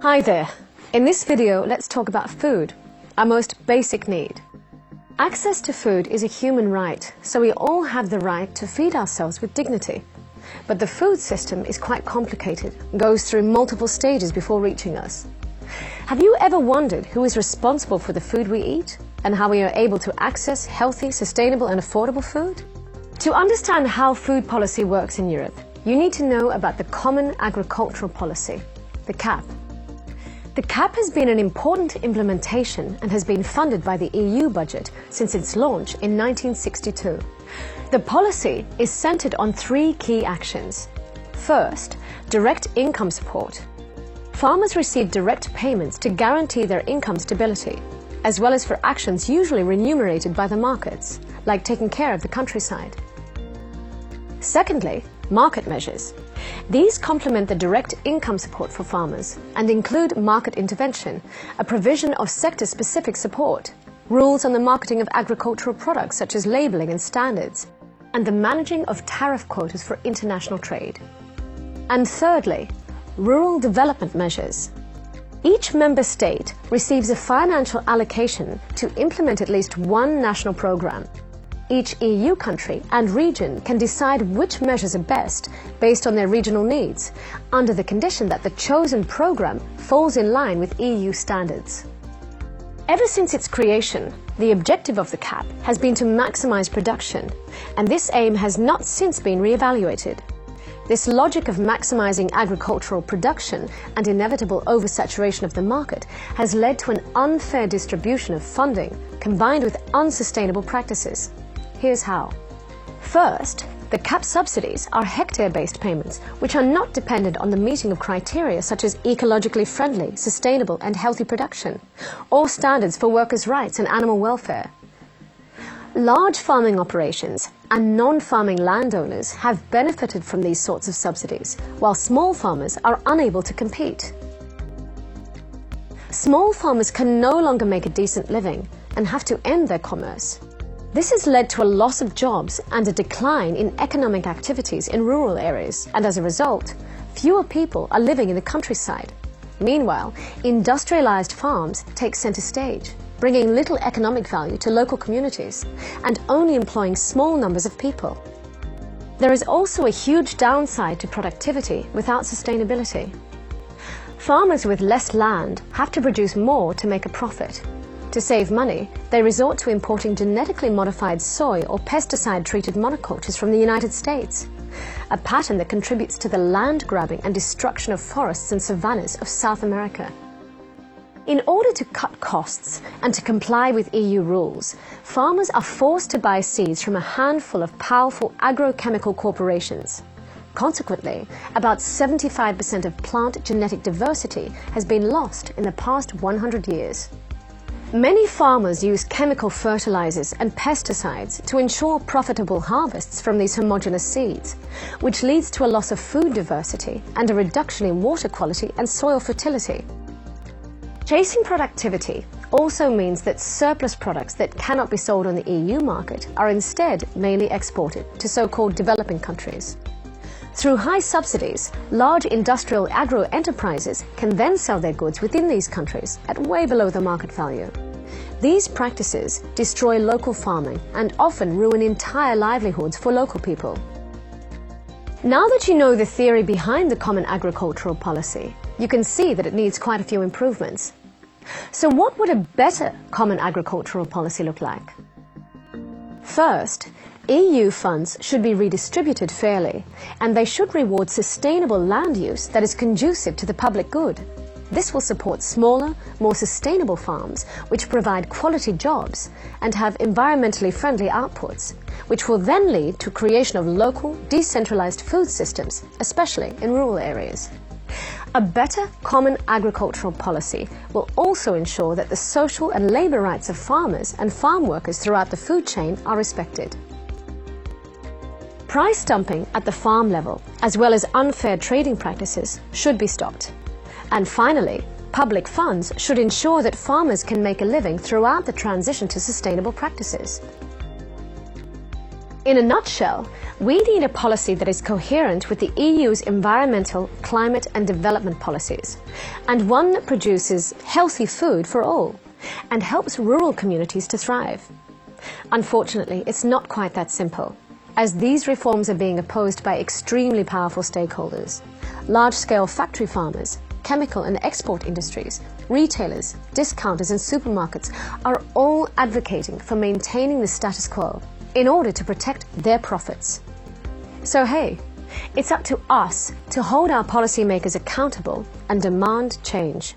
Hi there. In this video, let's talk about food, our most basic need. Access to food is a human right, so we all have the right to feed ourselves with dignity. But the food system is quite complicated, goes through multiple stages before reaching us. Have you ever wondered who is responsible for the food we eat and how we are able to access healthy, sustainable and affordable food? To understand how food policy works in Europe, you need to know about the Common Agricultural Policy, the CAP. The CAP has been an important implementation and has been funded by the EU budget since its launch in 1962. The policy is centered on three key actions. First, direct income support. Farmers receive direct payments to guarantee their income stability, as well as for actions usually remunerated by the markets, like taking care of the countryside. Secondly, market measures. These complement the direct income support for farmers and include market intervention, a provision of sector-specific support, rules on the marketing of agricultural products such as labeling and standards, and the managing of tariff quotas for international trade. And thirdly, rural development measures. Each member state receives a financial allocation to implement at least one national program. Each EU country and region can decide which measures are best based on their regional needs, under the condition that the chosen program falls in line with EU standards. Ever since its creation, the objective of the CAP has been to maximize production, and this aim has not since been re-evaluated. This logic of maximizing agricultural production and inevitable oversaturation of the market has led to an unfair distribution of funding combined with unsustainable practices. Here's how. First, the CAP subsidies are hectare-based payments which are not dependent on the meeting of criteria such as ecologically friendly, sustainable and healthy production, or standards for workers' rights and animal welfare. Large farming operations and non-farming landowners have benefited from these sorts of subsidies, while small farmers are unable to compete. Small farmers can no longer make a decent living and have to end their commerce. This has led to a loss of jobs and a decline in economic activities in rural areas, and as a result, fewer people are living in the countryside. Meanwhile, industrialized farms take center stage, bringing little economic value to local communities and only employing small numbers of people. There is also a huge downside to productivity without sustainability. Farmers with less land have to produce more to make a profit. To save money, they resort to importing genetically modified soy or pesticide-treated monocultures from the United States, a pattern that contributes to the land grabbing and destruction of forests and savannas of South America. In order to cut costs and to comply with EU rules, farmers are forced to buy seeds from a handful of powerful agrochemical corporations. Consequently, about 75% of plant genetic diversity has been lost in the past 100 years. Many farmers use chemical fertilizers and pesticides to ensure profitable harvests from these homogeneous seeds, which leads to a loss of food diversity and a reduction in water quality and soil fertility. Chasing productivity also means that surplus products that cannot be sold on the EU market are instead mainly exported to so-called developing countries. Through high subsidies, large industrial agro-enterprises can then sell their goods within these countries at way below the market value. These practices destroy local farming and often ruin entire livelihoods for local people. Now that you know the theory behind the Common Agricultural Policy, you can see that it needs quite a few improvements. So what would a better Common Agricultural Policy look like? First, EU funds should be redistributed fairly, and they should reward sustainable land use that is conducive to the public good. This will support smaller, more sustainable farms, which provide quality jobs and have environmentally friendly outputs, which will then lead to creation of local, decentralized food systems, especially in rural areas. A better common agricultural policy will also ensure that the social and labor rights of farmers and farm workers throughout the food chain are respected. Price dumping at the farm level, as well as unfair trading practices, should be stopped. And finally, public funds should ensure that farmers can make a living throughout the transition to sustainable practices. In a nutshell, we need a policy that is coherent with the EU's environmental, climate and development policies, and one that produces healthy food for all and helps rural communities to thrive. Unfortunately, it's not quite that simple, as these reforms are being opposed by extremely powerful stakeholders: large-scale factory farmers, chemical and export industries, retailers, discounters and supermarkets are all advocating for maintaining the status quo in order to protect their profits. So hey, it's up to us to hold our policymakers accountable and demand change.